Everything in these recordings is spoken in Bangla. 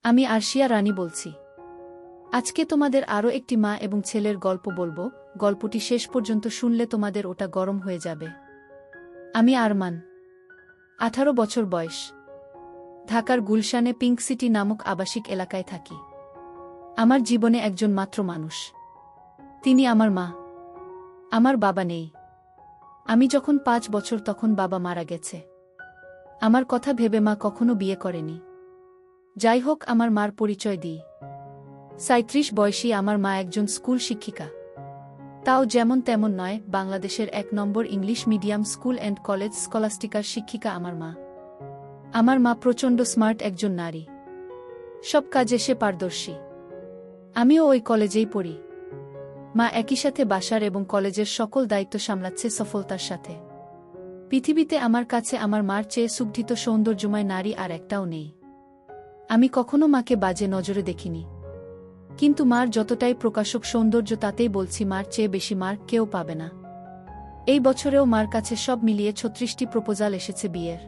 আমি আরশিয়া রানী বলছি। আজকে তোমাদের আরও একটি মা এবং ছেলের গল্প বলবো। গল্পটি শেষ পর্যন্ত শুনলে তোমাদের ওটা গরম হয়ে যাবে। আমি আরমান, 18 বছর বয়স। ঢাকার গুলশানে পিঙ্ক সিটি নামক আবাসিক এলাকায় থাকি। আমার জীবনে একজন মাত্র মানুষ, তিনি আমার মা। আমার বাবা নেই। আমি যখন 5 বছর তখন বাবা মারা গেছে। আমার কথা ভেবে মা কখনো বিয়ে করেনি। যাই হোক, আমার মার পরিচয় দিই। 37 বয়সী আমার মা একজন স্কুল শিক্ষিকা। তাও যেমন তেমন নয়, বাংলাদেশের 1 নম্বর English medium school and college স্কলাস্টিকার শিক্ষিকা আমার মা। আমার মা প্রচণ্ড স্মার্ট একজন নারী। সব কাজে সে পারদর্শী। আমিও ওই কলেজেই পড়ি। মা একই সাথে বাসার এবং কলেজের সকল দায়িত্ব সামলাচ্ছে সফলতার সাথে। পৃথিবীতে আমার কাছে আমার মার চেয়ে সুগঠিত সৌন্দর্যময় নারী আর একটাও নেই। আমি কখনো মাকে বাজে নজরে দেখিনি। কিন্তু মার যতটাই প্রকাশক সৌন্দর্য, তাতেই বলছি মার চেয়ে বেশি মার কেউ পাবে না। এই বছরেও মার কাছে সব মিলিয়ে 36টি প্রপোজাল এসেছে বিয়ের।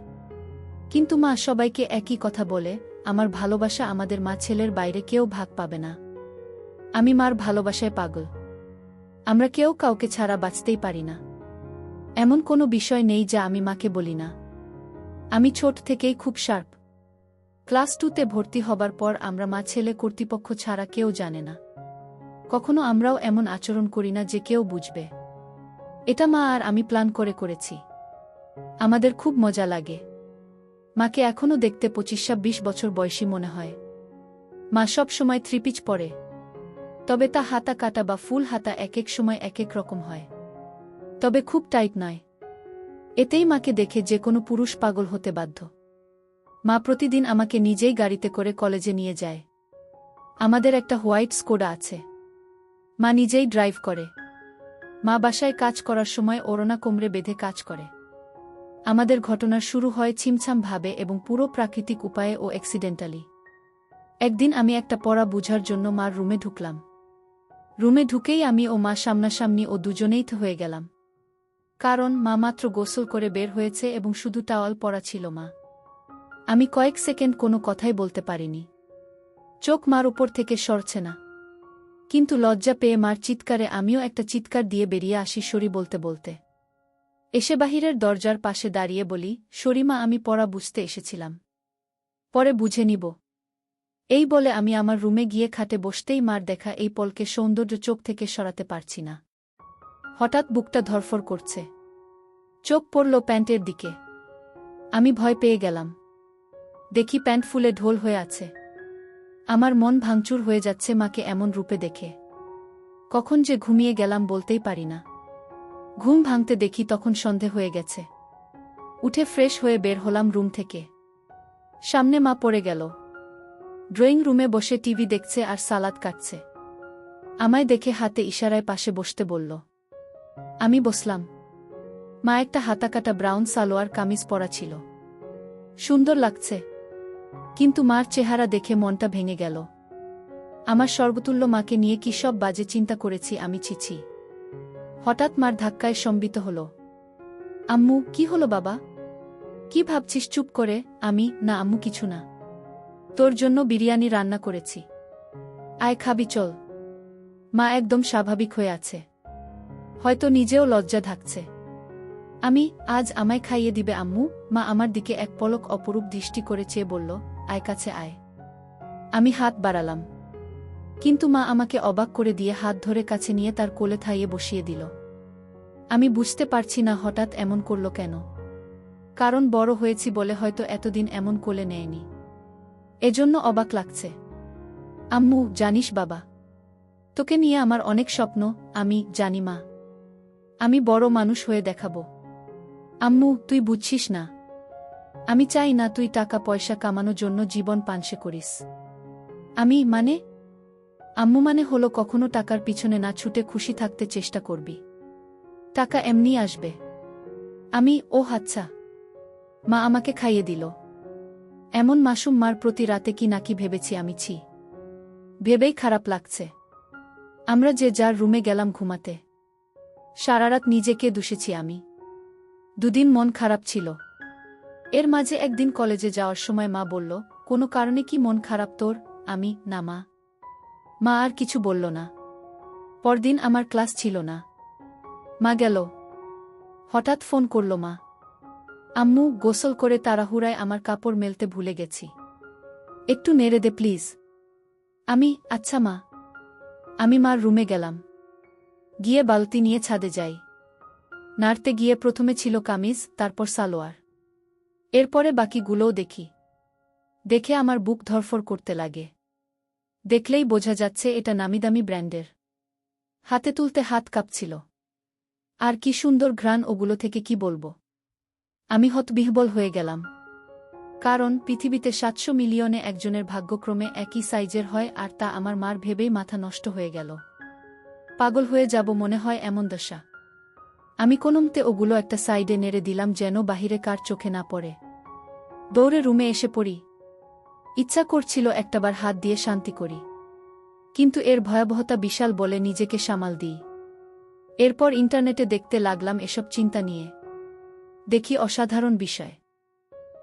কিন্তু মা সবাইকে একই কথা বলে, আমার ভালোবাসা আমাদের মা ছেলের বাইরে কেউ ভাগ পাবে না। আমি মার ভালোবাসায় পাগল। আমরা কেউ কাউকে ছাড়া বাঁচতেই পারি না। এমন কোনো বিষয় নেই যা আমি মাকে বলি না। আমি ছোট থেকেই খুব শার্প। ক্লাস 2তে ভর্তি হবার পর আমরা মা ছেলে কর্তৃপক্ষ ছাড়া কেউ জানে না। কখনো আমরাও এমন আচরণ করি না যে কেউ বুঝবে। এটা মা আর আমি প্ল্যান করে করেছি। আমাদের খুব মজা লাগে। মাকে এখনও দেখতে 25-26 বছর বয়সী মনে হয়। মা সব সময় 3 পিচ পরে। তবে তা হাতা কাটা বা ফুল হাতা এক এক সময় এক এক রকম হয়। তবে খুব টাইট নয়। এতেই মাকে দেখে যে কোনো পুরুষ পাগল হতে বাধ্য। মা প্রতিদিন আমাকে নিজেই গাড়িতে করে কলেজে নিয়ে যায়। আমাদের একটা হোয়াইট স্কোডা আছে। মা নিজেই ড্রাইভ করে। মা বাসায় কাজ করার সময় ওড়না কোমরে বেঁধে কাজ করে। আমাদের ঘটনা শুরু হয় ছিমছাম ভাবে এবং পুরো প্রাকৃতিক উপায়ে ও অ্যাক্সিডেন্টালি। একদিন আমি একটা পড়া বুঝার জন্য মার রুমে ঢুকলাম। রুমে ঢুকেই আমি ও মা সামনাসামনি ও দুজনেই হয়ে গেলাম। কারণ মা মাত্র গোসল করে বের হয়েছে এবং শুধু টাওয়াল পরা ছিল মা। আমি কয়েক সেকেন্ড কোনো কথাই বলতে পারিনি। চোখ মার উপর থেকে সরছে না। কিন্তু লজ্জা পেয়ে মার চিৎকারে আমিও একটা চিৎকার দিয়ে বেরিয়ে আসি সরি বলতে বলতে। এসে বাহিরের দরজার পাশে দাঁড়িয়ে বলি, সরি মা, আমি পড়া বুঝতে এসেছিলাম। পরে বুঝে নিব। এই বলে আমি আমার রুমে গিয়ে খাটে বসতেই মার দেখা এই পলকে সৌন্দর্য চোখ থেকে সরাতে পারছি না। হঠাৎ বুকটা ধরফর করছে। চোখ পড়ল প্যান্টের দিকে। আমি ভয় পেয়ে গেলাম। দেখি প্যান্ট ফুলে ঢোল হয়ে আছে। আমার মন ভাঙচুর হয়ে যাচ্ছে মাকে এমন রূপে দেখে। কখন যে ঘুমিয়ে গেলাম বলতেই পারি না। ঘুম ভাঙতে দেখি তখন সন্ধে হয়ে গেছে। উঠে ফ্রেশ হয়ে বের হলাম রুম থেকে। সামনে মা পড়ে গেল। ড্রয়িং রুমে বসে টিভি দেখছে আর সালাদ কাটছে। আমায় দেখে হাতে ইশারায় পাশে বসতে বলল। আমি বসলাম। মা একটা হাতাকাটা ব্রাউন সালোয়ার কামিজ পরা ছিল। সুন্দর লাগছে। কিন্তু মার চেহারা দেখে মনটা ভেঙে গেল। আমার সর্বতুল্য মাকে নিয়ে কি সব বাজে চিন্তা করেছি আমি, ছিছি। হঠাৎ মার ধাক্কায় সম্বিত হল। আম্মু, কি হলো বাবা? কি ভাবছিস চুপ করে? আমি, না আম্মু কিছু না। তোর জন্য বিরিয়ানি রান্না করেছি। আয় খাবি চল। মা একদম স্বাভাবিক হয়ে আছে। হয়তো নিজেও লজ্জা ঢাকছে। আমি, আজ আমায় খাইয়ে দিবে আম্মু? মা আমার দিকে এক পলক অপরূপ দৃষ্টি করে চেয়ে বলল, আয় কাছে আয়। আমি হাত বাড়ালাম। কিন্তু মা আমাকে অবাক করে দিয়ে হাত ধরে কাছে নিয়ে তার কোলে থাইয়ে বসিয়ে দিল। আমি বুঝতে পারছি না হঠাৎ এমন করল কেন। কারণ বড় হয়েছি বলে হয়তো এতদিন এমন কোলে নেয়নি। এজন্য অবাক লাগছে। আম্মু, জানিস বাবা, তোকে নিয়ে আমার অনেক স্বপ্ন। আমি জানি মা, আমি বড় মানুষ হয়ে দেখাবো। আম্মু, তুই বুঝছিস না। আমি চাই না তুই টাকা পয়সা কামানোর জন্য জীবন পানসে করিস। আমি মানে? আম্মু মানে হলো কখনো টাকার পিছনে না ছুটে খুশি থাকতে চেষ্টা করবি। টাকা এমনি আসবে। আমি, ও আচ্ছা। মা আমাকে খাইয়ে দিল। এমন মাসুম মার প্রতি রাতে কি নাকি ভেবেছি আমি, ছি। ভেবেই খারাপ লাগছে। আমরা যে যার রুমে গেলাম ঘুমাতে। সারারাত নিজেকে দুষেছি আমি। দুদিন মন খারাপ ছিল। এর মাঝে একদিন কলেজে যাওয়ার সময় মা বলল, কোনো কারণে কি মন খারাপ তোর? আমি, না মা। মা আর কিছু বলল না। পরদিন আমার ক্লাস ছিল না। মা গেল। হঠাৎ ফোন করল মা। আম্মু, গোসল করে তাড়াহুড়ায় আমার কাপড় মেলতে ভুলে গেছি। একটু নেড়ে দে প্লিজ। আমি, আচ্ছা মা। আমি মার রুমে গেলাম। গিয়ে বালতি নিয়ে ছাদে যাই। নাড়তে গিয়ে প্রথমে ছিল কামিজ, তারপর সালোয়ার। এরপরে বাকিগুলোও দেখি। দেখে আমার বুক ধরফর করতে লাগে। দেখলেই বোঝা যাচ্ছে এটা নামিদামি ব্র্যান্ডের। হাতে তুলতে হাত কাঁপছিল। আর কি সুন্দর ঘ্রাণ ওগুলো থেকে, কি বলবো। আমি হতবিহ্বল হয়ে গেলাম। কারণ পৃথিবীতে ৭০০ মিলিয়নে একজনের ভাগ্যক্রমে একই সাইজের হয়, আর তা আমার মার ভেবেই মাথা নষ্ট হয়ে গেল। পাগল হয়ে যাব মনে হয়, এমন দশা। আমি কোনোমতে ওগুলো একটা সাইডে নেড়ে দিলাম যেন বাহিরে কার চোখে না পড়ে। দৌড়ে রুমে এসে পড়ি। ইচ্ছা করছিল একটাবার হাত দিয়ে শান্তি করি, কিন্তু এর ভয়াবহতা বিশাল বলে নিজেকে সামাল দিই। এরপর ইন্টারনেটে দেখতে লাগলাম এসব চিন্তা নিয়ে। দেখি অসাধারণ বিষয়।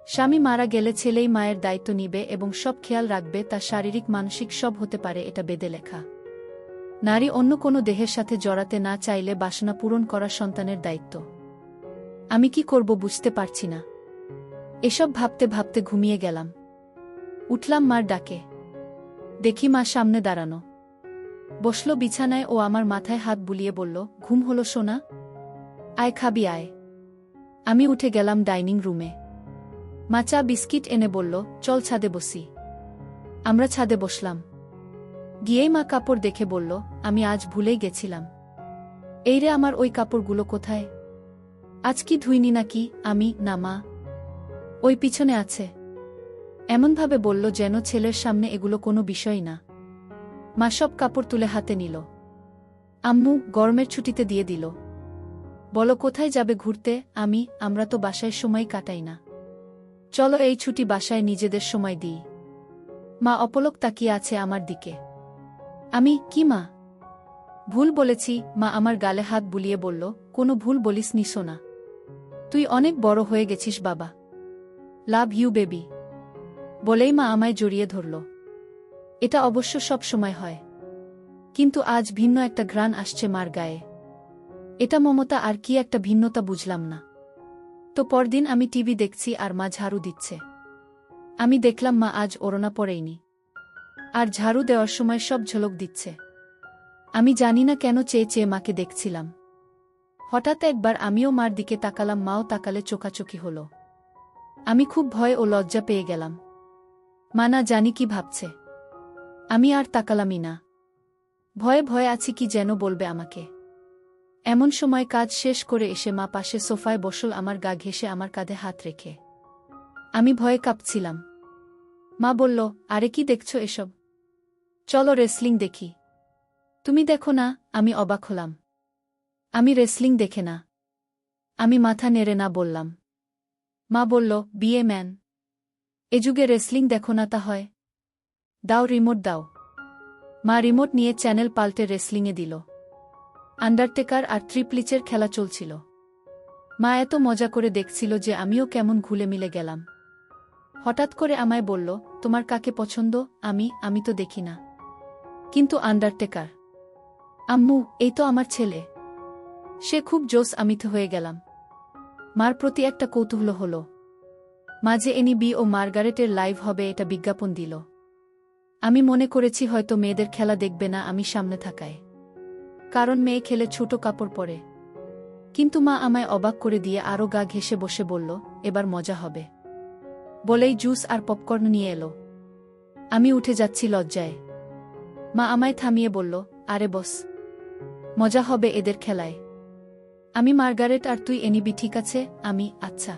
স্বামী মারা গেলে ছেলেই মায়ের দায়িত্ব নিবে এবং সব খেয়াল রাখবে, তা শারীরিক মানসিক সব হতে পারে, এটা বেদে লেখা। নারী অন্য কোনো দেহের সাথে জড়াতে না চাইলে বাসনা পূরণ করা সন্তানের দায়িত্ব। আমি কি করব বুঝতে পারছি না। এসব ভাবতে ভাবতে ঘুমিয়ে গেলাম। উঠলাম মার ডাকে। দেখি মা সামনে দাঁড়ানো। বসল বিছানায় ও আমার মাথায় হাত বুলিয়ে বলল, ঘুম হলো সোনা? আয় খাবি আয়। আমি উঠে গেলাম ডাইনিং রুমে। মা চা বিস্কিট এনে বলল, চল ছাদে বসি। আমরা ছাদে বসলাম। গিয়েই মা কাপড় দেখে বলল, আমি আজ ভুলেই গেছিলাম। এই রে, আমার ওই কাপড়গুলো কোথায়? আজ কি ধুইনি নাকি? আমি, না মা, ওই পিছনে আছে। এমনভাবে বলল যেন ছেলের সামনে এগুলো কোনো বিষয় না। মা সব কাপড় তুলে হাতে নিল। আম্মু, গরমের ছুটিতে দিয়ে দিল। বলো কোথায় যাবে ঘুরতে? আমি, আমরা তো বাসায় সময় কাটাই না। চলো এই ছুটি বাসায় নিজেদের সময় দিই। মা অপলক তাকিয়ে আছে আমার দিকে। আমি, কি মা? ভুল বলেছি। মা আমার গালে হাত বুলিয়ে বলল, কোনো ভুল বলিসনি সোনা। তুই অনেক বড় হয়ে গেছিস বাবা। Love you baby. বলেই মা আমায় জড়িয়ে ধরল। এটা অবশ্য সব সময় হয়, কিন্তু আজ ভিন্ন একটা ঘ্রাণ আসছে মার গায়ে। এটা মমতা আর কি একটা ভিন্নতা বুঝলাম না। তো পরদিন আমি টিভি দেখছি আর মা ঝাড়ু দিচ্ছে। আমি দেখলাম মা আজ ওড়না পরেইনি, আর ঝাড়ু দেওয়ার সময় সব ঝলক দিচ্ছে। আমি জানি না কেন চেয়ে চেয়ে মাকে দেখছিলাম। হঠাৎ একবার আমিও মার দিকে তাকালাম, মাও তাকালে, চোখাচোখি হল। আমি খুব ভয় ও লজ্জা পেয়ে গেলাম। মা না জানি কি ভাবছে। আমি আর তাকালামই না। ভয়ে ভয়ে আছি, কি যেন বলবে আমাকে। এমন সময় কাজ শেষ করে এসে মা পাশে সোফায় বসল, আমার গা ঘেঁষে আমার কাঁধে হাত রেখে। আমি ভয়ে কাঁপছিলাম। মা বলল, আরে কি দেখছো এসব? চলো রেসলিং দেখি। তুমি দেখো না? আমি অবাক হলাম। আমি রেসলিং দেখে না। আমি মাথা নেড়ে না বললাম। মা বলল, বিয়ে ম্যান, এ যুগে রেসলিং দেখো না তা হয়? দাও রিমোট দাও। মা রিমোট নিয়ে চ্যানেল পাল্টে রেসলিংয়ে দিল। আন্ডারটেকার আর ট্রিপলিচের খেলা চলছিল। মা এত মজা করে দেখছিল যে আমিও কেমন ঘুলে মিলে গেলাম। হঠাৎ করে আমায় বলল, তোমার কাকে পছন্দ? আমি তো দেখি না। কিন্তু আন্ডারটেকার। আম্মু, এই তো আমার ছেলে। সে খুব জোশ। আমিত হয়ে গেলাম। মার প্রতি একটা কৌতূহল হল। মাঝে এনবি ও মার্গারেটের লাইভ হবে এটা বিজ্ঞাপন দিল। আমি মনে করেছি হয়তো মেয়েদের খেলা দেখবে না আমি সামনে থাকায়, কারণ মেয়ে খেলে ছোট কাপড় পরে। কিন্তু মা আমায় অবাক করে দিয়ে আরও গা ঘেঁষে বসে বলল, এবার মজা হবে। বলেই জুস আর পপকর্ন নিয়ে এলো। আমি উঠে যাচ্ছি লজ্জায়। মা আমায় থামিয়ে বলল, আরে বস, মজা হবে এদের খেলায়। আমি মার্গারেট আর তুই এনিবি, ঠিক আছে? আমি, আচ্ছা।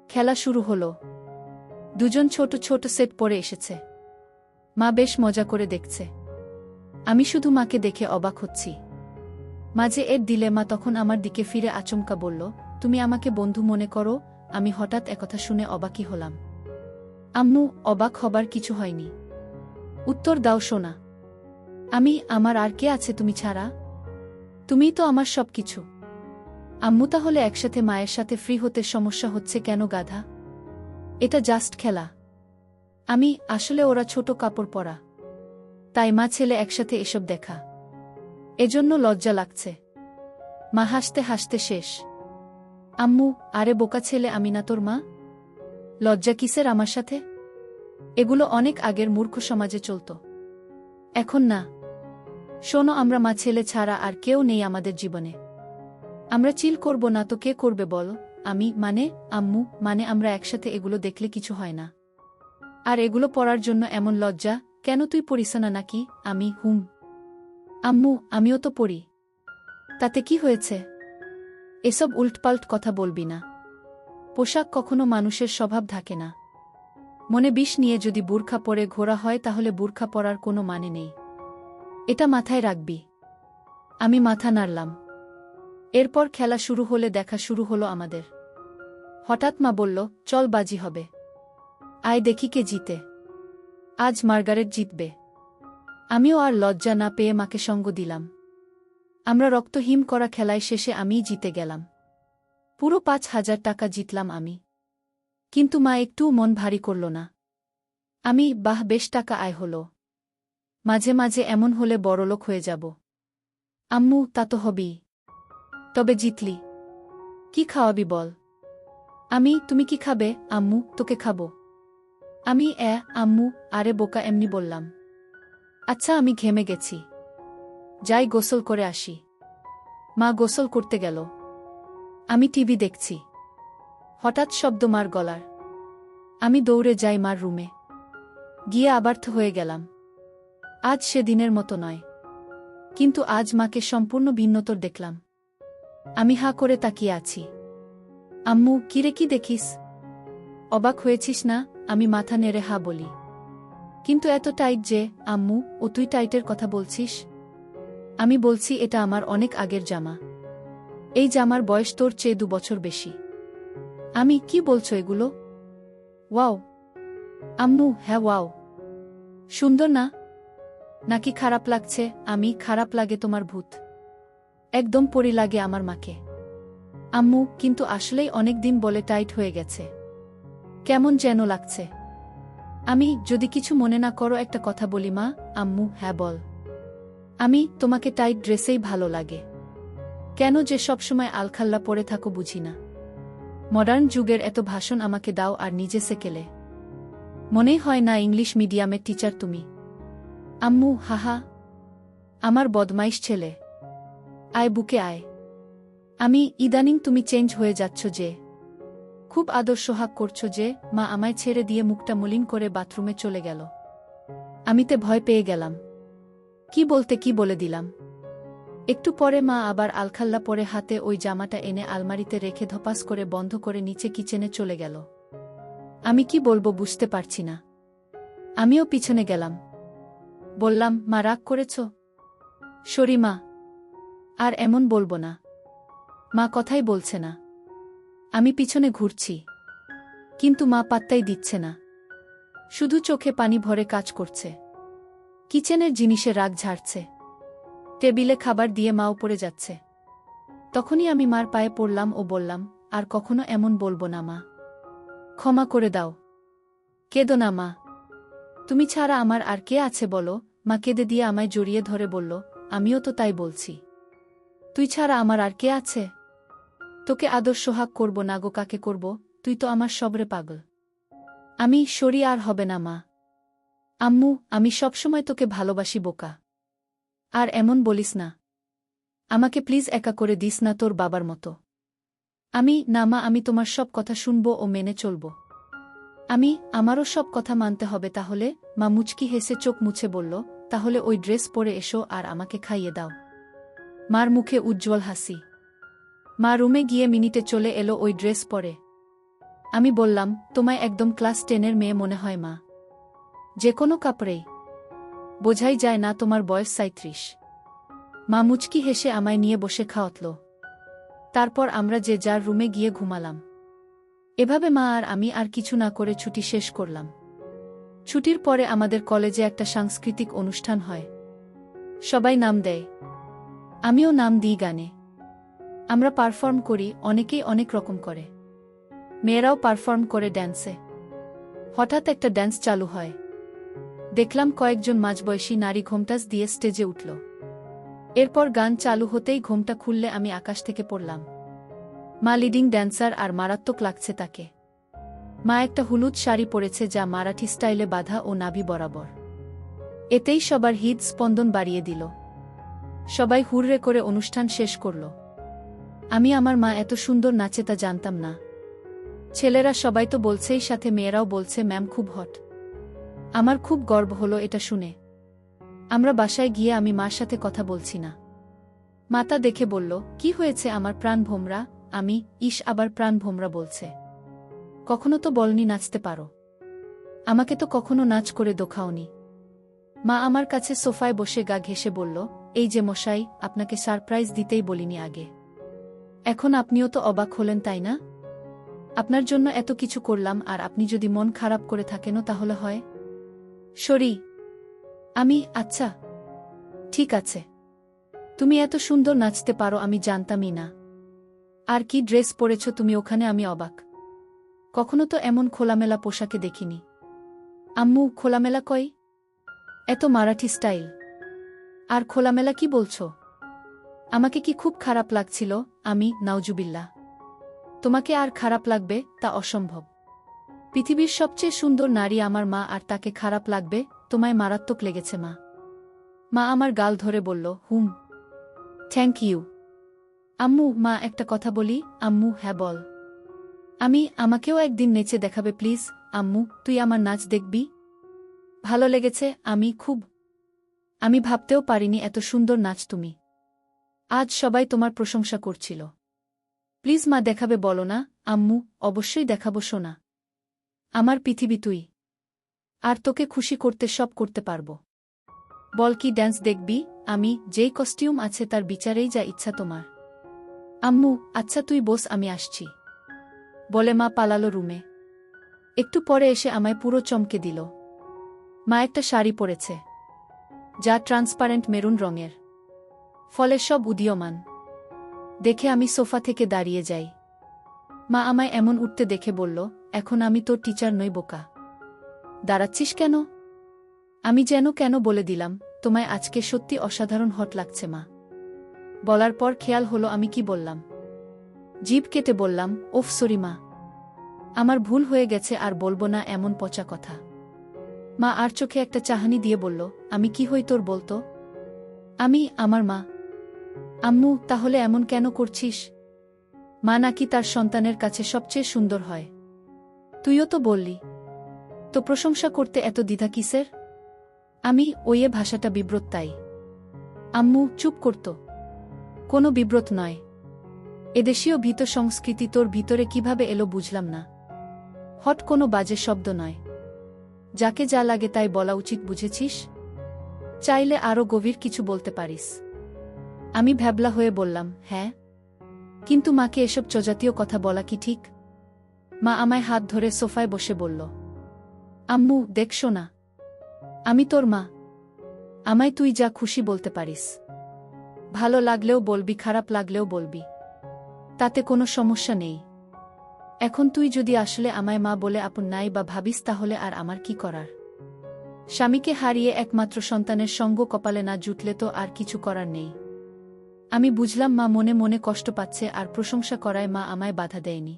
খেলা শুরু হলো। দুজন ছোট ছোট সেট পরে এসেছে। মা বেশ মজা করে দেখছে। আমি শুধু মাকে দেখে অবাক হচ্ছি। মাঝে এর দিলে মা তখন আমার দিকে ফিরে আচমকা বলল, তুমি আমাকে বন্ধু মনে করো? আমি হঠাৎ একথা শুনে অবাকই হলাম। আম্মু, অবাক হবার কিছু হয়নি। উত্তর দাও সোনা। আমি, আমার আর কে আছে তুমি ছাড়া? তুমিই তো আমার সব কিছু। আম্মু, তাহলে একসাথে মায়ের সাথে ফ্রি হতে সমস্যা হচ্ছে কেন গাধা? এটা জাস্ট খেলা। আসলে ওরা ছোট কাপড় পরা, তাই মা ছেলে একসাথে এসব দেখা, এজন্য লজ্জা লাগছে। মা হাসতে হাসতে শেষ। আম্মু, আরে বোকা ছেলে, আমি না তোর মা? লজ্জা কিসের আমার সাথে? এগুলো অনেক আগের মূর্খ সমাজে চলত, এখন না। শোনো, আমরা মা ছেলে ছাড়া আর কেউ নেই আমাদের জীবনে। আমরা চিল করব না তো কে করবে বলো? আম্মু, আমরা একসাথে এগুলো দেখলে কিছু হয় না। আর এগুলো পড়ার জন্য এমন লজ্জা কেন? তুই পড়িস না নাকি? আম্মু, আমিও তো পড়ি, তাতে কি হয়েছে? এসব উল্টপাল্ট কথা বলবি না। পোশাক কখনো মানুষের স্বভাব থাকে না। মনে বিষ নিয়ে যদি বুরখা পরে ঘোরা হয় তাহলে বুরখা পরার কোনো মানে নেই, এটা মাথায় রাখবি। আমি মাথা নাড়লাম। এরপর খেলা শুরু হলে দেখা শুরু হলো আমাদের। হঠাৎ মা বলল, চল বাজি হবে, আয় দেখি কে জিতে। আজ মার্গারেট জিতবে। আমিও আর লজ্জা না পেয়ে মাকে সঙ্গ দিলাম। আমরা রক্তহীন করা খেলায় শেষে আমিই জিতে গেলাম। পুরো 5,000 টাকা জিতলাম আমি। কিন্তু মা একটুও মন ভারী করল না। বাহ, বেশ টাকা আয় হলো, মাঝে মাঝে এমন হলে বড়লোক হয়ে যাব। আম্মু, তা তো হবেই। তবে জিতলি, কি খাওয়াবি বল? তুমি কি খাবে? আম্মু, তোকে খাবো। আম্মু, আরে বোকা, এমনি বললাম। আচ্ছা, আমি ঘেমে গেছি, যাই গোসল করে আসি। মা গোসল করতে গেল। আমি টিভি দেখছি। হঠাৎ শব্দ মার গলার। আমি দৌড়ে যাই মার রুমে। গিয়ে আবার্থ হয়ে গেলাম। আজ সেদিনের মতো নয়, কিন্তু আজ মাকে সম্পূর্ণ ভিন্নতর দেখলাম। আমি হাঁ করে তাকিয়ে আছি। আম্মু, কিরে, কি দেখিস? অবাক হয়েছিস না? আমি মাথা নেড়ে হা বলি। কিন্তু এত টাইট যে? আম্মু, ও তুই টাইটের কথা বলছিস? আমি বলছি, এটা আমার অনেক আগের জামা। এই জামার বয়স তোর চেয়ে 2 বছর বেশি। কি বলছো এগুলো? ওয়াও। আম্মু, হ্যাঁ ওয়াও। সুন্দর না? নাকি খারাপ লাগছে? খারাপ লাগে তোমার ভূত। একদম পরি লাগে আমার মাকে। আম্মু, কিন্তু আসলেই অনেক দিন বলে টাইট হয়ে গেছে, কেমন যেন লাগছে। যদি কিছু মনে না করো একটা কথা বলি মা? আম্মু, হ্যাঁ বল। তোমাকে টাইট ড্রেসেই ভালো লাগে। কেন যে সবসময় আলখাল্লা পরে থাকো বুঝি না। মডার্ন যুগের এত ভাষণ আমাকে দাও আর নিজে সেকেলে। মনেই হয় না ইংলিশ মিডিয়ামের টিচার তুমি। আম্মু, হাহা, আমার বদমাইশ ছেলে। আয় বুকে আয়। ইদানিং তুমি চেঞ্জ হয়ে যাচ্ছ যে, খুব আদর সোহাগ করছো যে। মা আমায় ছেড়ে দিয়ে মুখটা মলিন করে বাথরুমে চলে গেল। আমিতে ভয় পেয়ে গেলাম। কি বলতে কি বলে দিলাম। একটু পরে মা আবার আলখাল্লা পরে হাতে ওই জামাটা এনে আলমারিতে রেখে ধপাস করে বন্ধ করে নিচে কিচেনে চলে গেল। আমি কি বলবো বুঝতে পারছি না। আমিও পিছনে গেলাম। বললাম, মা রাগ করেছ? সরি মা, আর এমন বলবো না। মা কথাই বলছে না। আমি পিছনে ঘুরছি, কিন্তু মা পাত্তাই দিচ্ছে না, শুধু চোখে পানি ভরে কাজ করছে। কিচেনের জিনিসে রাগ ঝাড়ছে। টেবিলে খাবার দিয়ে মা উপরে যাচ্ছে। তখনই আমি মার পায়ে পড়লাম ও বললাম, আর কখনো এমন বলবো না মা, ক্ষমা করে দাও। কেঁদো না মা, তুমি ছাড়া আমার আর কে আছে বলো? মা কেঁদে দিয়ে আমায় জড়িয়ে ধরে বলল, আমিও তো তাই বলছি। তুই ছাড়া আমার আর কে আছে? তোকে আদর সোহাগ করব না গো কাকে করব? তুই তো আমার সবরে পাগল। সরি, আর হবে না মা। আম্মু, আমি সবসময় তোকে ভালোবাসি বোকা। আর এমন বলিস না। আমাকে প্লিজ একা করে দিস না তোর বাবার মতো। না মা, আমি তোমার সব কথা শুনব ও মেনে চলব। আমারও সব কথা মানতে হবে তাহলে? মা মুচকি হেসে চোখ মুছে বলল, তাহলে ওই ড্রেস পরে এসো আর আমাকে খাইয়ে দাও। মার মুখে উজ্জ্বল হাসি। মা রুমে গিয়ে মিনিটে চলে এলো ওই ড্রেস পরে। আমি বললাম, তোমায় একদম ক্লাস 10-এর মেয়ে মনে হয় মা। যে কোনো কাপড়েই বোঝাই যায় না তোমার বয়স 37। মা মুচকি হেসে আমায় নিয়ে বসে খাওয়াতল। তারপর আমরা যে যার রুমে গিয়ে ঘুমালাম। এভাবে মা আর আমি আর কিছু না করে ছুটি শেষ করলাম। ছুটির পরে আমাদের কলেজে একটা সাংস্কৃতিক অনুষ্ঠান হয়। সবাই নাম দেয়, আমিও নাম দিই গানে। আমরা পারফর্ম করি, অনেকেই অনেক রকম করে। মেয়েরাও পারফর্ম করে ড্যান্সে। হঠাৎ একটা ড্যান্স চালু হয়। দেখলাম কয়েকজন মাঝবয়সী নারী ঘোমটাস দিয়ে স্টেজে উঠল। এরপর গান চালু হতেই ঘোমটা খুললে আমি আকাশ থেকে পড়লাম। মা লিডিং ড্যান্সার আর মারাত্মক লাগছে তাকে। মা একটা হলুদ শাড়ি পরেছে যা মারাঠি স্টাইলে বাঁধা ও নাভি বরাবর। এতেই সবার হৃদ স্পন্দন বাড়িয়ে দিল। সবাই হুররে করে অনুষ্ঠান শেষ করল। আমি আমার মা এত সুন্দর নাচে তা জানতাম না। ছেলেরা সবাই তো বলছেই, সাথে মেয়েরাও বলছে ম্যাম খুব হট। আমার খুব গর্ব হলো এটা শুনে। আমরা বাসায় গিয়ে আমি মার সাথে কথা বলছি না। মাতা দেখে বলল, কি হয়েছে আমার প্রাণ ভোমরা? আমি, ইস, আবার প্রাণ ভোমরা বলছে। কখনো তো বলনি নাচতে পারো। আমাকে তো কখনো নাচ করে দেখাওনি। মা আমার কাছে সোফায় বসে গা ঘেঁষে বলল, এই যে মশাই, আপনাকে সারপ্রাইজ দিতেই বলিনি আগে। এখন আপনিও তো অবাক হলেন, তাই না? আপনার জন্য এত কিছু করলাম, আর আপনি যদি মন খারাপ করে থাকেনও তাহলে হয়। সরি। আমি, আচ্ছা ঠিক আছে। তুমি এত সুন্দর নাচতে পারো আমি জানতামই না। আর কি ড্রেস পরেছ তুমি ওখানে, আমি অবাক। কখনো তো এমন খোলামেলা পোশাকে দেখিনি। আম্মু, খোলামেলা কই? এত মারাঠি স্টাইল। আর খোলামেলা কি বলছো? আমাকে কি খুব খারাপ লাগছিল? আমি, নাউজুবিল্লাহ। তোমাকে আর খারাপ লাগবে তা অসম্ভব। পৃথিবীর সবচেয়ে সুন্দর নারী আমার মা, আর তাকে খারাপ লাগবে? তোমায় মারাত্মক লেগেছে মা। মা আমার গাল ধরে বলল, হুম, থ্যাংক ইউ। আম্মু, মা একটা কথা বলি? আম্মু, হ্যাঁ বল। আমাকেও একদিন নেচে দেখাবে প্লিজ? আম্মু, তুই আমার নাচ দেখবি? ভালো লেগেছে, আমি ভাবতেও পারিনি এত সুন্দর নাচ তুমি। আজ সবাই তোমার প্রশংসা করছিল। প্লিজ মা, দেখাবে বলো না? আম্মু, অবশ্যই দেখাবো সোনা। আমার পৃথিবী তুই। আর তোকে খুশি করতে সব করতে পারবো। বল, কি ড্যান্স দেখবি? আমি, যেই কস্টিউম আছে তার বিচারেই যা ইচ্ছা তোমার। আম্মু, আচ্ছা তুই বস, আমি আসছি বলে মা পালালো রুমে। একটু পরে এসে আমায় পুরো চমকে দিল। মা একটা শাড়ি পরেছে যা ট্রান্সপারেন্ট মেরুন রঙের, ফলে সব উদীয়মান। দেখে আমি সোফা থেকে দাঁড়িয়ে যাই। মা আমায় এমন উঠতে দেখে বলল, এখন আমি তোর টিচার নই বোকা। দাঁড়াচ্ছিস কেন? আমি যেন কেন বলে দিলাম, তোমায় আজকে সত্যি অসাধারণ হট লাগছে মা। বলার পর খেয়াল হলো আমি কি বললাম। জিভ কেটে বললাম, ওফ সরি মা, আমার ভুল হয়ে গেছে, আর বলবো না এমন পচা কথা। মা আর চোখে একটা চাহনি দিয়ে বলল, আমি কি হই তোর বলতো? আমি, আমার মা। আম্মু, তাহলে এমন কেন করছিস? মা নাকি তার সন্তানের কাছে সবচেয়ে সুন্দর হয়। তুইও তো বললি। তো প্রশংসা করতে এত দ্বিধা কিসের? আমি, ওইয়ে ভাষাটা বিব্রত তাই। আম্মু, চুপ করত। কোনো বিব্রত নয়। এদেশীয় ভীত সংস্কৃতি তোর ভিতরে কিভাবে এলো বুঝলাম না। হট কোনো বাজে শব্দ নয়। যাকে যা লাগে তাই বলা উচিত, বুঝেছিস? চাইলে আরও গভীর কিছু বলতে পারিস। আমি ভ্যাবলা হয়ে বললাম, হ্যাঁ, কিন্তু মাকে এসব চজাতীয় কথা বলা কি ঠিক? মা আমায় হাত ধরে সোফায় বসে বলল, আম্মু দেখছো না, আমি তোর মা। আমায় তুই যা খুশি বলতে পারিস। ভালো লাগলেও বলবি, খারাপ লাগলেও বলবি, তাতে কোনো সমস্যা নেই। এখন তুই যদি আসলে আমায় মা বলে আপন নাই বা ভাবিস, তাহলে আর আমার কি করার? স্বামীকে হারিয়ে একমাত্র সন্তানের সঙ্গ কপালে না জুটলে তো আর কিছু করার নেই। আমি বুঝলাম মা মনে মনে কষ্ট পাচ্ছে, আর প্রশংসা করায় মা আমায় বাধা দেয়নি।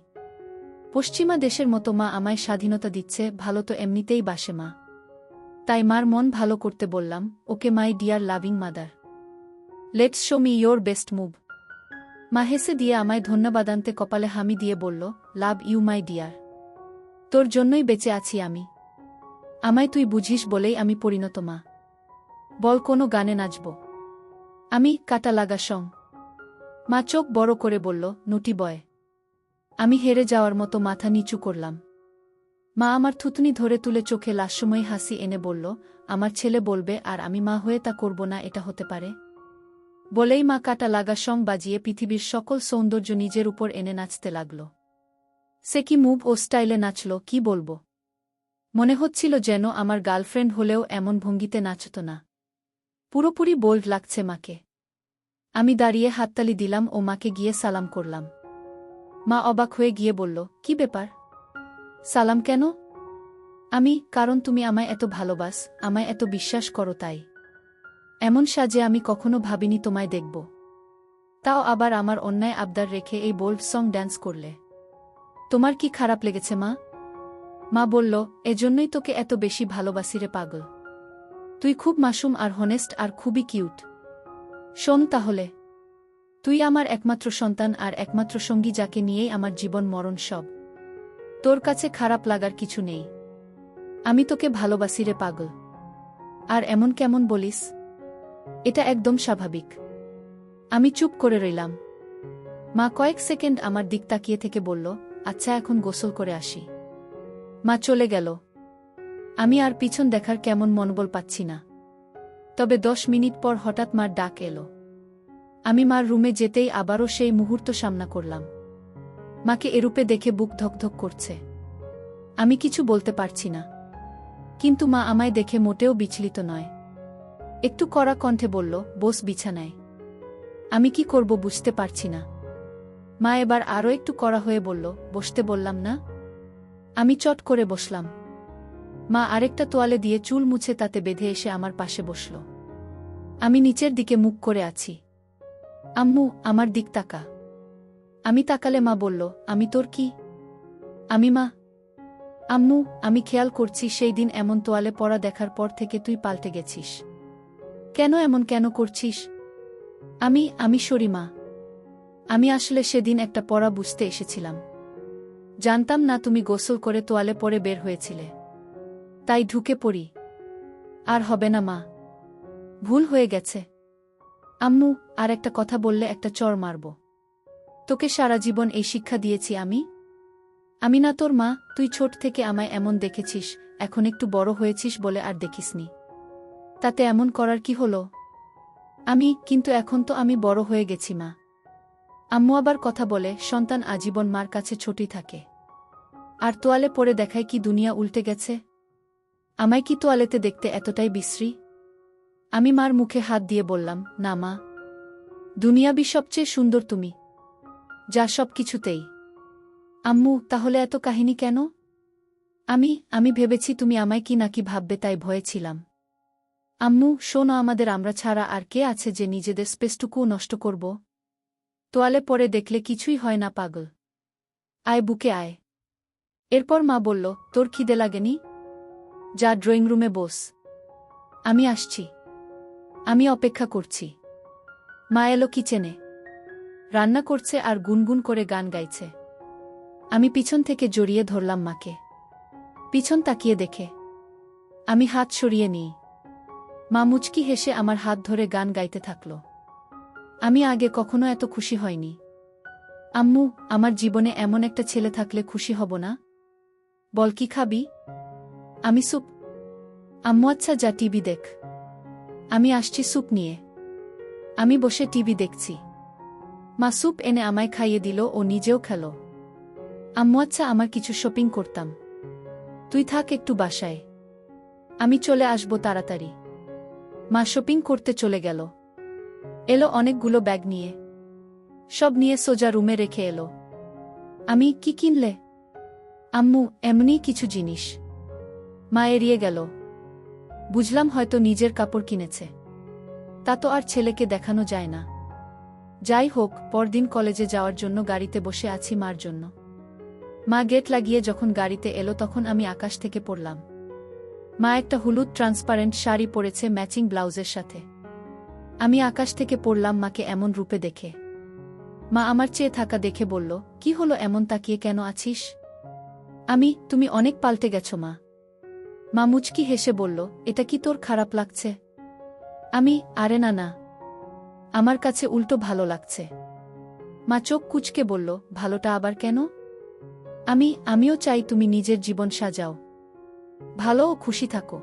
পশ্চিমা দেশের মতো মা আমায় স্বাধীনতা দিচ্ছে, ভালো তো এমনিতেই বাসে মা। তাই মার মন ভালো করতে বললাম, okay my dear loving mother, let's show me your best move. মা হেসে দিয়ে আমায় ধন্যবাদান্তে কপালে হামি দিয়ে বলল, লাভ ইউ মাই ডিয়ার। তোর জন্যই বেঁচে আছি আমি। আমায় তুই বুঝিস বলেই আমি পরিণত মা। বল, কোনো গানে নাচব? আমি, কাটা লাগা সং। মা চোখ বড় করে বলল, নুটি বয়। আমি হেরে যাওয়ার মতো মাথা নিচু করলাম। মা আমার থুতনি ধরে তুলে চোখে লাস্যময়ী হাসি এনে বলল, আমার ছেলে বলবে আর আমি মা হয়ে তা করব না, এটা হতে পারে? বলেই মা কাটা লাগা সং বাজিয়ে পৃথিবীর সকল সৌন্দর্য নিজের উপর এনে নাচতে লাগল। সে কি মুভ ও স্টাইলে নাচল, কি বলবো। মনে হচ্ছিল যেন আমার গার্লফ্রেন্ড হলেও এমন ভঙ্গিতে নাচত না। পুরোপুরি বোল্ড লাগছে মাকে। আমি দাঁড়িয়ে হাততালি দিলাম ও মাকে গিয়ে সালাম করলাম। মা অবাক হয়ে গিয়ে বলল, কি ব্যাপার? সালাম কেন? কারণ তুমি আমায় এত ভালোবাস, আমায় এত বিশ্বাস করো তাই। এমন সাজে আমি কখনো ভাবিনি তোমায় দেখব। তাও আবার আমার অন্যায় আবদার রেখে এই বোল্ড সং ড্যান্স করলে। তোমার কি খারাপ লেগেছে মা? মা বলল, এজন্যই তোকে এত বেশি ভালোবাসি রে পাগল। তুই খুব মাসুম আর হনেস্ট আর খুবই কিউট। শোন তাহলে, তুই আমার একমাত্র সন্তান আর একমাত্র সঙ্গী, যাকে নিয়েই আমার জীবন মরণ সব। তোর কাছে খারাপ লাগার কিছু নেই। আমি তোকে ভালোবাসি রে পাগল। আর এমন কেমন বলিস? এটা একদম স্বাভাবিক। আমি চুপ করে রইলাম। মা কয়েক সেকেন্ড আমার দিক তাকিয়ে থেকে বলল, আচ্ছা এখন গোসল করে আসি। মা চলে গেল। আমি আর পিছন দেখার কেমন মনোবল পাচ্ছি না। তবে 10 মিনিট পর হঠাৎ মার ডাক এলো। আমি মার রুমে যেতেই আবারও সেই মুহূর্ত সামনা করলাম। মাকে এরূপে দেখে বুক ধকধক করছে। আমি কিছু বলতে পারছি না। কিন্তু মা আমায় দেখে মোটেও বিচলিত নয়। একটু কড়া কণ্ঠে বলল, বস বিছানায়। আমি কি করব বুঝতে পারছি না। মা এবার আরও একটু কড়া হয়ে বলল, বসতে বললাম না। আমি চট করে বসলাম। মা আরেকটা তোয়ালে দিয়ে চুল মুছে তাতে বেঁধে এসে আমার পাশে বসল। আমি নিচের দিকে মুখ করে আছি। আম্মু, আমার দিক তাকা। আমি তাকালে মা বলল, আমি তোর কি? মা। আম্মু, আমি খেয়াল করছি সেই দিন এমন তোয়ালে পরা দেখার পর থেকে তুই পাল্টে গেছিস। কেন করছিস? আমি সরি মা। আমি আসলে সেদিন একটা পড়া বুঝতে এসেছিলাম। জানতাম না তুমি গোসল করে তোয়ালে পরে বের হয়েছিলে। তাই ঢুকে পড়ি। আর হবে না মা। ভুল হয়ে গেছে। আম্মু, আর একটা কথা বললে একটা চড় মারব। তোকে সারা জীবন এই শিক্ষা দিয়েছি আমি না তোর মা? তুই ছোট থেকে আমায় এমন দেখেছিস, এখন একটু বড় হয়েছিস বলে আর দেখিসনি। তাতে এমন করার কি হলো? কিন্তু এখন তো আমি বড় হয়ে গেছি মা। আম্মু আবার কথা বলে, সন্তান আজীবন মার কাছে ছোটই থাকে। আর তোয়ালে পরে দেখায় কি দুনিয়া উল্টে গেছে? আমায় কি তোয়ালেতে দেখতে এতটাই বিশ্রী? আমি মার মুখে হাত দিয়ে বললাম, না মা। দুনিয়াবি সবচেয়ে সুন্দর তুমি, যা সব কিছুতেই। আম্মু, তাহলে এত কাহিনী কেন? আমি ভেবেছি তুমি আমায় কি নাকি ভাববে, তাই ভয়ে ছিলাম। আম্মু শোনো, আমরা ছাড়া আর কে আছে যে নিজেদের স্পেসটুকুও নষ্ট করব? তোয়ালে পরে দেখলে কিছুই হয় না পাগল। আয় বুকে আয়। এরপর মা বলল, তোর খিদে লাগেনি? যা ড্রয়িং রুমে বস। আমি আসছি। আমি অপেক্ষা করছি। মা এলো কিচেনে। রান্না করছে আর গুনগুন করে গান গাইছে। আমি পিছন থেকে জড়িয়ে ধরলাম মাকে। পিছন তাকিয়ে দেখে আমি হাত সরিয়ে নিই। মা মুচকি হেসে আমার হাত ধরে গান গাইতে থাকল। আমি আগে কখনো এত খুশি হয়নি। আম্মু, আমার জীবনে এমন একটা ছেলে থাকলে খুশি হব না? বল কি খাবি? আমি স্যুপ। আম্মু আচ্ছা যা টিভি দেখ। আমি আসছি স্যুপ নিয়ে। আমি বসে টিভি দেখছি। মা স্যুপ এনে আমায় খাইয়ে দিল ও নিজেও খেল। আম্মু আচ্ছা আমার কিছু শপিং করতাম। তুই থাক একটু বাসায়। আমি চলে আসব তাড়াতাড়ি। মা শপিং করতে চলে গেল। এলো অনেকগুলো ব্যাগ নিয়ে। সব নিয়ে সোজা রুমে রেখে এলো। আমি কি কিনলে? আম্মু এমনি কিছু জিনিস। মা এড়িয়ে গেল। বুঝলাম হয়তো নিজের কাপড় কিনেছে। তা তো আর ছেলেকে দেখানো যায় না। যাই হোক, পরদিন কলেজে যাওয়ার জন্য গাড়িতে বসে আছি মার জন্য। মা গেট লাগিয়ে যখন গাড়িতে এলো তখন আমি আকাশ থেকে পড়লাম। মা একটা হলুদ ট্রান্সপারেন্ট শাড়ি পরেছে ম্যাচিং ব্লাউজের সাথে। আমি আকাশ থেকে পড়লাম মাকে এমন রূপে দেখে। মা আমার চেয়ে থাকা দেখে বলল, কি হলো এমন তাকিয়ে কেন আছিস? তুমি অনেক পাল্টে গেছো মা। মা মুচকি হেসে বলল, এটা কি তোর খারাপ লাগছে? আরে না না, আমার কাছে উল্টো ভালো লাগছে। মা চোখ কুঁচকে বলল, ভালোটা আবার কেন? আমিও চাই তুমি নিজের জীবন সাজাও, ভালো ও খুশি থাকো।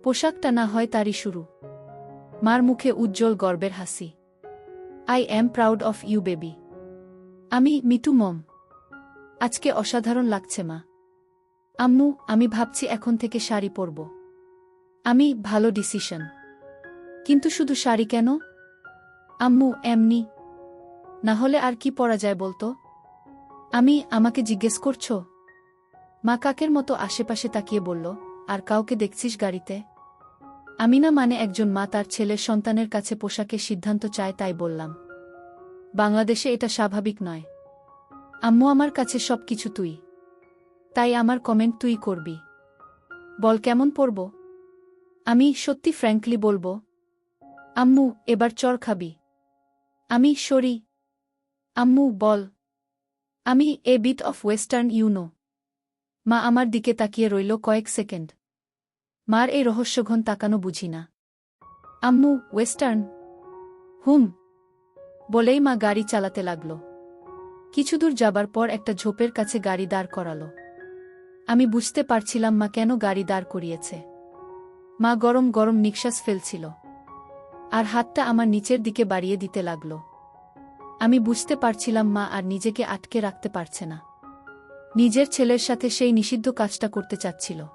পোশাকটা না হয় তারই শুরু। মার মুখে উজ্জ্বল গর্বের হাসি। I am proud of you baby. Me too mom. আজকে অসাধারণ লাগছে মা। আম্মু, আমি ভাবছি এখন থেকে শাড়ি পরব। ভালো ডিসিশন। কিন্তু শুধু শাড়ি কেন? আম্মু এমনি না হলে আর কি পরা যায় বলতো? আমাকে জিজ্ঞেস করছো? মা কাকের মতো আশেপাশে তাকিয়ে বলল, আর কাউকে দেখছিস গাড়িতে? আমি না, মানে একজন মা তার ছেলের সন্তানের কাছে পোশাকের সিদ্ধান্ত চায় তাই বললাম। বাংলাদেশে এটা স্বাভাবিক নয়। আম্মু, আমার কাছে সব কিছু তুই। তাই আমার কমেন্ট তুই করবি। বল কেমন পড়ব? আমি সত্যি ফ্র্যাঙ্কলি বলবো, আম্মু এবার চড় খাবি? আমি সরি। আম্মু বল। আমি a bit of western you know. মা আমার দিকে তাকিয়ে রইল কয়েক সেকেন্ড। মার এই রহস্যঘন তাকানো বুঝি না। আম্মু ওয়েস্টার্ন? হুম। বলেই মা গাড়ি চালাতে লাগল। কিছুদূর যাবার পর একটা ঝোপের কাছে গাড়ি দাঁড় করালো। আমি বুঝতে পারছিলাম মা কেন গাড়ি দাঁড় করিয়েছে। মা গরম গরম নিঃশ্বাস ফেলছিল আর হাতটা আমার নিচের দিকে বাড়িয়ে দিতে লাগল। আমি বুঝতে পারছিলাম মা আর নিজেকে আটকে রাখতে পারছে না। নিজের ছেলের সাথে সেই নিষিদ্ধ কাজটা করতে চাচ্ছিল।